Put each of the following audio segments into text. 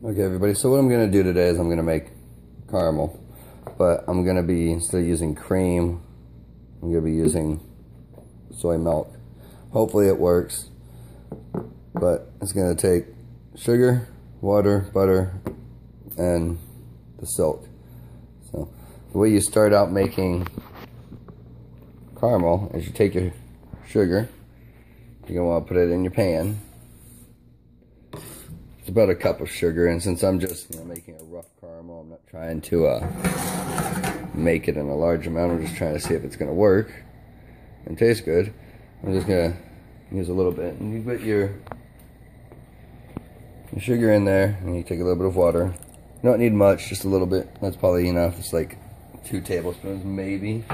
Okay everybody, so what I'm going to do today is I'm going to make caramel, but I'm going to be, instead of using cream, I'm going to be using soy milk. Hopefully it works, but it's going to take sugar, water, butter, and the silk. So the way you start out making caramel is you take your sugar, you're going to want to put it in your pan. It's about a cup of sugar, and since I'm just making a rough caramel, I'm not trying to make it in a large amount. I'm just trying to see if it's going to work and taste good. I'm just going to use a little bit, and you put your sugar in there, and you take a little bit of water. You don't need much, just a little bit. That's probably enough. It's like 2 tablespoons maybe.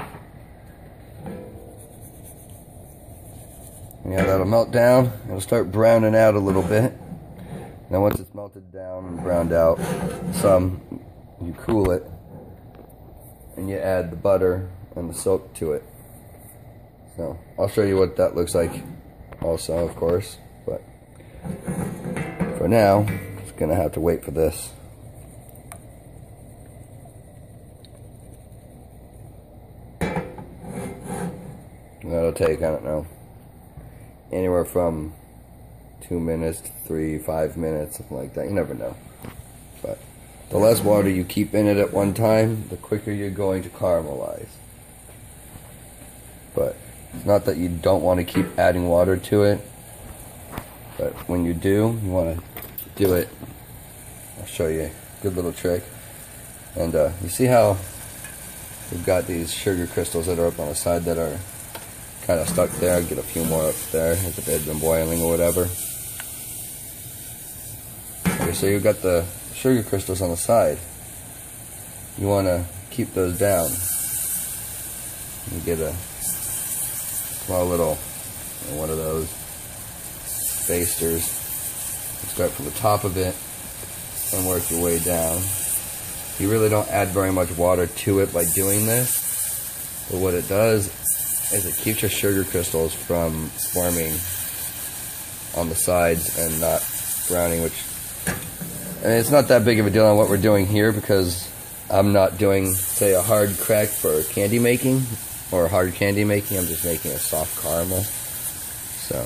Yeah, that'll melt down. It'll start browning out a little bit. Now once it's melted down and browned out some, you cool it and you add the butter and the silk to it. So I'll show you what that looks like also, of course, but for now it's gonna have to wait for this. That'll take, I don't know, anywhere from 2 minutes to 3-5 minutes, something like that. You never know. But the less water you keep in it at one time, the quicker you're going to caramelize. But it's not that you don't want to keep adding water to it, but when you do, you want to do it. I'll show you a good little trick. And you see how we've got these sugar crystals that are up on the side that are kind of stuck there. I'll get a few more up there as if they'd been boiling or whatever. Okay, so you've got the sugar crystals on the side. You want to keep those down. You get a small little one of those basters. You start from the top of it and work your way down. You really don't add very much water to it by doing this, but what it does is it keeps your sugar crystals from forming on the sides and not browning, and it's not that big of a deal on what we're doing here because I'm not doing, say, a hard crack for candy making or hard candy making. I'm just making a soft caramel. So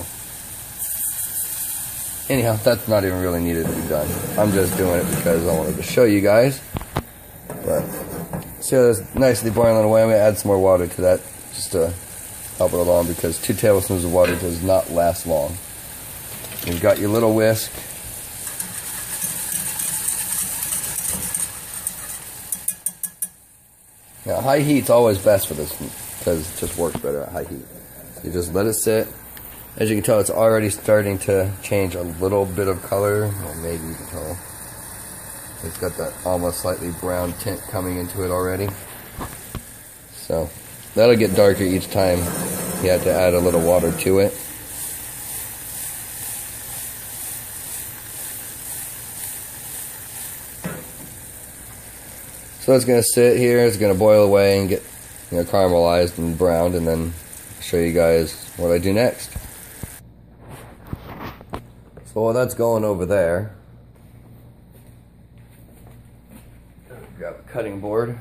anyhow, that's not even really needed to be done. I'm just doing it because I wanted to show you guys. But see how that's nicely boiling away. I'm going to add some more water to that just to help it along, because 2 tablespoons of water does not last long. You've got your little whisk. Now high heat's always best for this because it just works better at high heat. You just let it sit. As you can tell, it's already starting to change a little bit of color, or maybe you can tell it's got that almost slightly brown tint coming into it already. So that'll get darker each time you have to add a little water to it. So it's going to sit here, it's going to boil away and get caramelized and browned, and then I'll show you guys what I do next. So while that's going over there, grab a cutting board.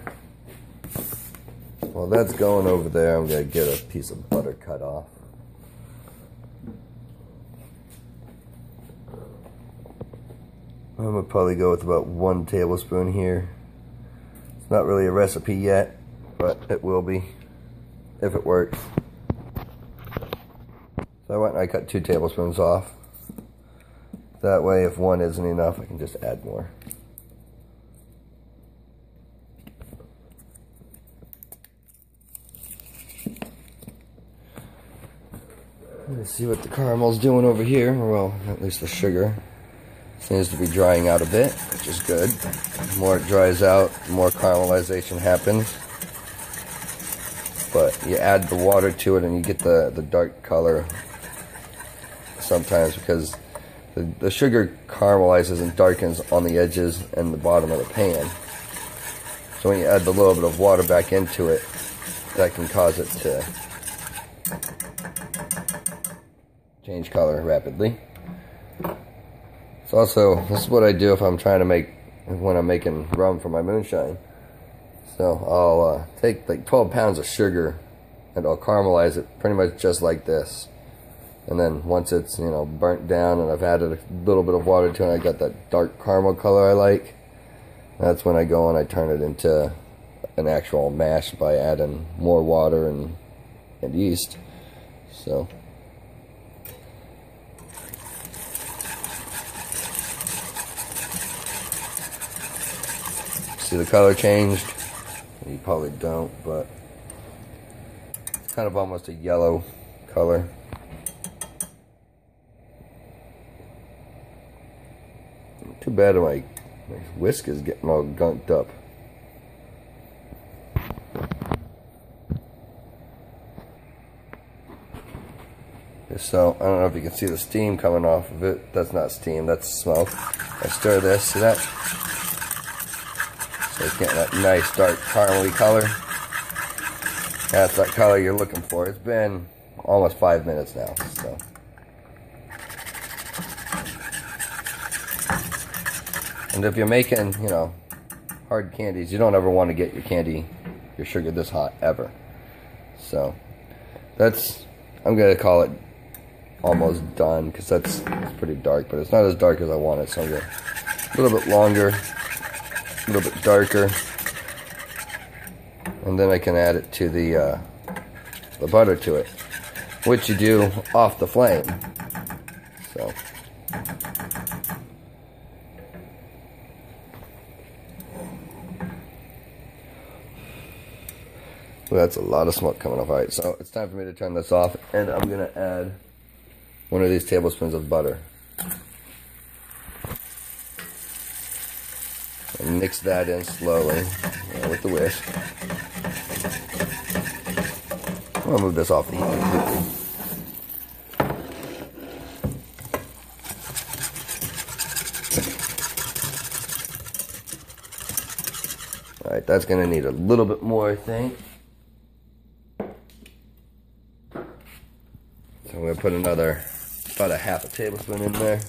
While that's going over there, I'm going to get a piece of butter cut off. I'm going to probably go with about 1 tablespoon here. It's not really a recipe yet, but it will be if it works. So I went and I cut 2 tablespoons off. That way, if 1 isn't enough, I can just add more. Let's see what the caramel's doing over here. Well, at least the sugar seems to be drying out a bit, which is good. The more it dries out, the more caramelization happens. But you add the water to it and you get the dark color sometimes, because the sugar caramelizes and darkens on the edges and the bottom of the pan. So when you add the little bit of water back into it, that can cause it to change color rapidly. It's also, this is what I do if I'm trying to make, when I'm making rum for my moonshine. So I'll take like 12 pounds of sugar and I'll caramelize it pretty much just like this. And then once it's, you know, burnt down and I've added a little bit of water to it, and I got that dark caramel color I like, that's when I go and I turn it into an actual mash by adding more water and yeast. So see the color changed? You probably don't, but it's kind of almost a yellow color. Too bad my whisk is getting all gunked up. So, I don't know if you can see the steam coming off of it. That's not steam, that's smoke. I stir this, see that? So it's getting that nice dark caramely color. That's that color you're looking for. It's been almost 5 minutes now, so. And if you're making, you know, hard candies, you don't ever want to get your sugar this hot, ever. So, that's, I'm going to call it almost done, because it's pretty dark, but it's not as dark as I want it, so I'm going a little bit longer, a little bit darker, and then I can add it to the butter to it, which you do off the flame. So well, that's a lot of smoke coming off. Alright, so it's time for me to turn this off, and I'm going to add 1 of these tablespoons of butter. And mix that in slowly with the whisk. I'm going to move this off the heat completely. Alright, that's going to need a little bit more, I think. So I'm going to put about a half a tablespoon in there.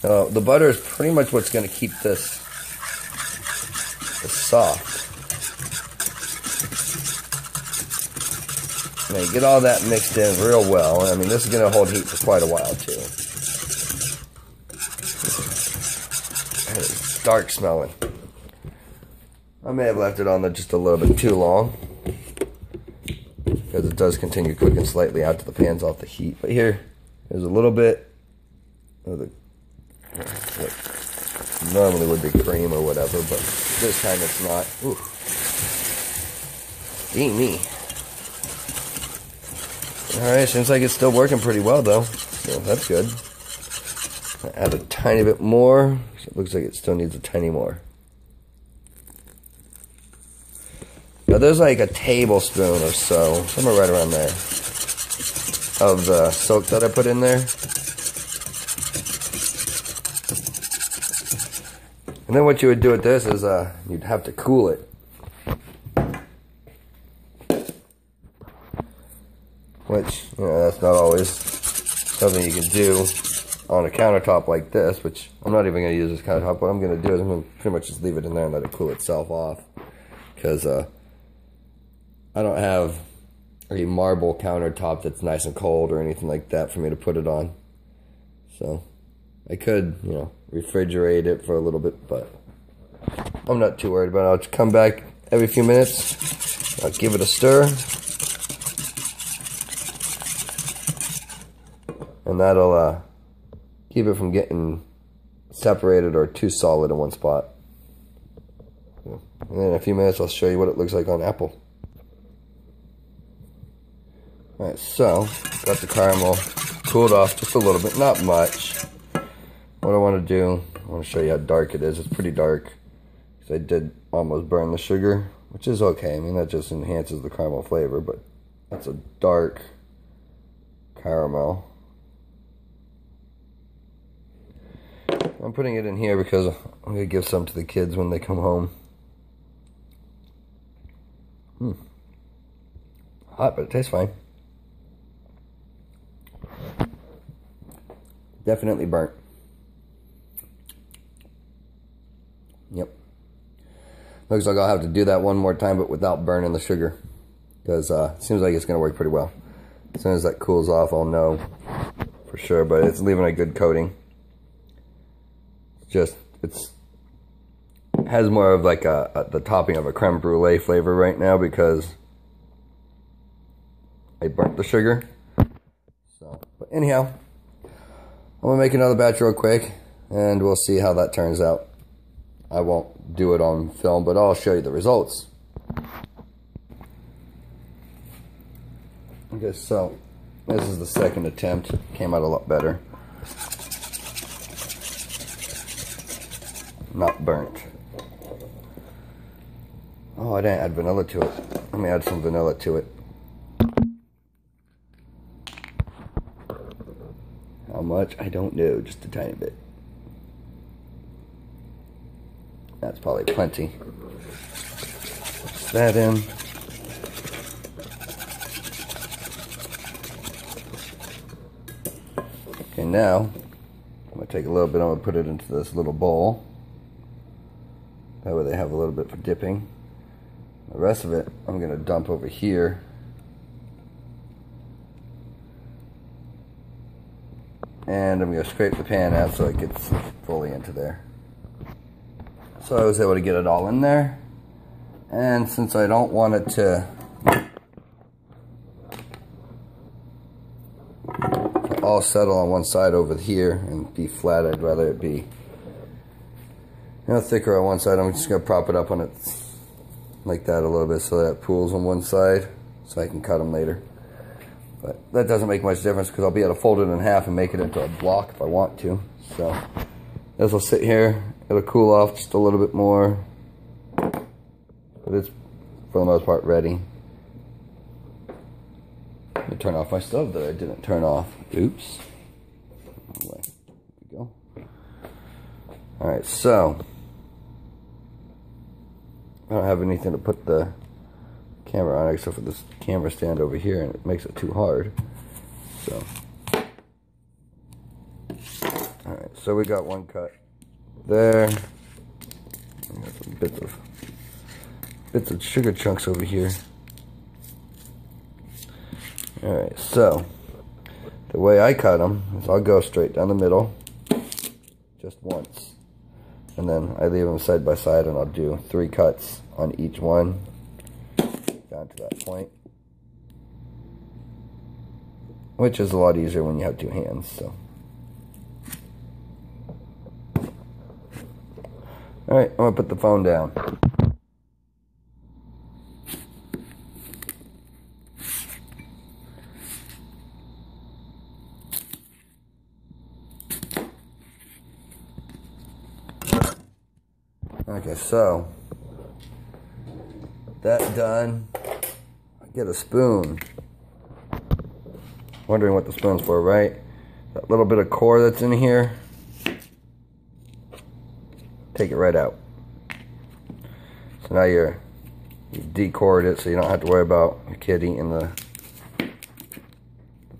The butter is pretty much what's going to keep this soft. Now you get all that mixed in real well. I mean, this is going to hold heat for quite a while too. And it's dark smelling. I may have left it on there just a little bit too long, because it does continue cooking slightly out to the pan's off the heat. But here's a little bit of the what normally would be cream or whatever, but this time it's not. Ooh, steamy. Alright, seems like it's still working pretty well though, so that's good. I'll add a tiny bit more, so it looks like it still needs a tiny more. Now there's like a tablespoon or so, somewhere right around there, of the soak that I put in there. And then what you would do with this is you'd have to cool it. Which, you know, that's not always something you can do on a countertop like this, which I'm not even going to use this countertop. What I'm going to do is I'm going to pretty much just leave it in there and let it cool itself off. Because I don't have a marble countertop that's nice and cold or anything like that for me to put it on. So I could, you know, refrigerate it for a little bit, but I'm not too worried about it. I'll just come back every few minutes. I'll give it a stir. And that'll keep it from getting separated or too solid in one spot. And then in a few minutes I'll show you what it looks like on apple. Alright, so got the caramel cooled off just a little bit, not much. What I want to do, I want to show you how dark it is. It's pretty dark, because I did almost burn the sugar, which is okay. I mean, that just enhances the caramel flavor, but that's a dark caramel. I'm putting it in here because I'm going to give some to the kids when they come home. Hot, but it tastes fine. Definitely burnt. Yep. Looks like I'll have to do that one more time, but without burning the sugar. Because it seems like it's going to work pretty well. As soon as that cools off, I'll know for sure. But it's leaving a good coating. It has more of like the topping of a creme brulee flavor right now because I burnt the sugar. So, but anyhow, I'm going to make another batch real quick and we'll see how that turns out. I won't do it on film, but I'll show you the results. Okay, so this is the second attempt. Came out a lot better. Not burnt. Oh, I didn't add vanilla to it. Let me add some vanilla to it. How much? I don't know. Just a tiny bit. That's probably plenty. Put that in. Okay, now I'm going to take a little bit, I'm going to put it into this little bowl. That way they have a little bit for dipping. The rest of it I'm going to dump over here. And I'm going to scrape the pan out so it gets fully into there. So I was able to get it all in there. And since I don't want it to all settle on one side over here and be flat, I'd rather it be thicker on one side. I'm just going to prop it up on it like that a little bit so that it pools on one side so I can cut them later. But that doesn't make much difference because I'll be able to fold it in half and make it into a block if I want to. So this will sit here. It'll cool off just a little bit more. But it's, for the most part, ready. Let me turn off my stove that I didn't turn off. Oops. There we go. Alright, so I don't have anything to put the camera on except for this camera stand over here, and it makes it too hard. So alright, so we got one cut there. We got some bits of sugar chunks over here. Alright, so the way I cut them is I'll go straight down the middle just once, and then I leave them side by side, and I'll do 3 cuts on each one down to that point, which is a lot easier when you have 2 hands. So alright, I'm gonna put the phone down. Okay, so that done, I get a spoon. Wondering what the spoon's for, right? That little bit of core that's in here, take it right out. So now you've decored it, so you don't have to worry about your kid eating the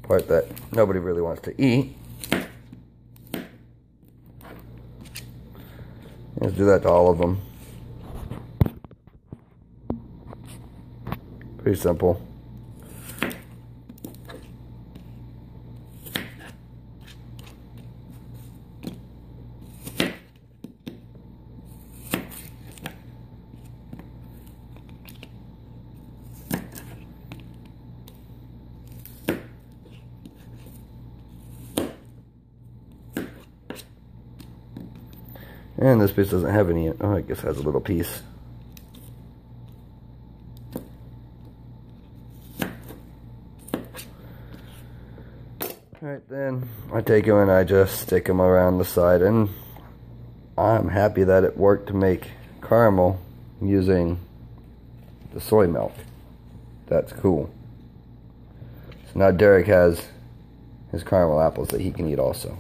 part that nobody really wants to eat. Let's do that to all of them. Pretty simple. And this piece doesn't have any. Oh, I guess it has a little piece. Alright, then I take them and I just stick them around the side, and I'm happy that it worked to make caramel using the soy milk. That's cool. So now Derek has his caramel apples that he can eat also.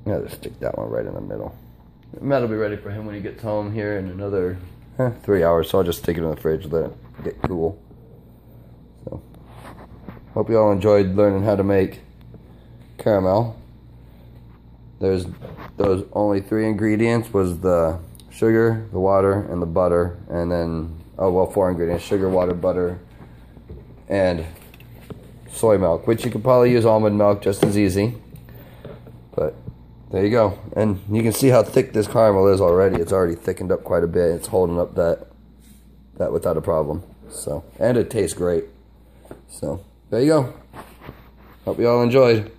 Yeah, just stick that one right in the middle. That'll be ready for him when he gets home here in another 3 hours, so I'll just stick it in the fridge, let it get cool. So, hope you all enjoyed learning how to make caramel. There's those only 3 ingredients was the sugar, the water, and the butter, and then 4 ingredients: sugar, water, butter, and soy milk, which you could probably use almond milk just as easy. But there you go, and you can see how thick this caramel is already. It's already thickened up quite a bit. It's holding up that without a problem. So, and it tastes great. So there you go. Hope you all enjoyed.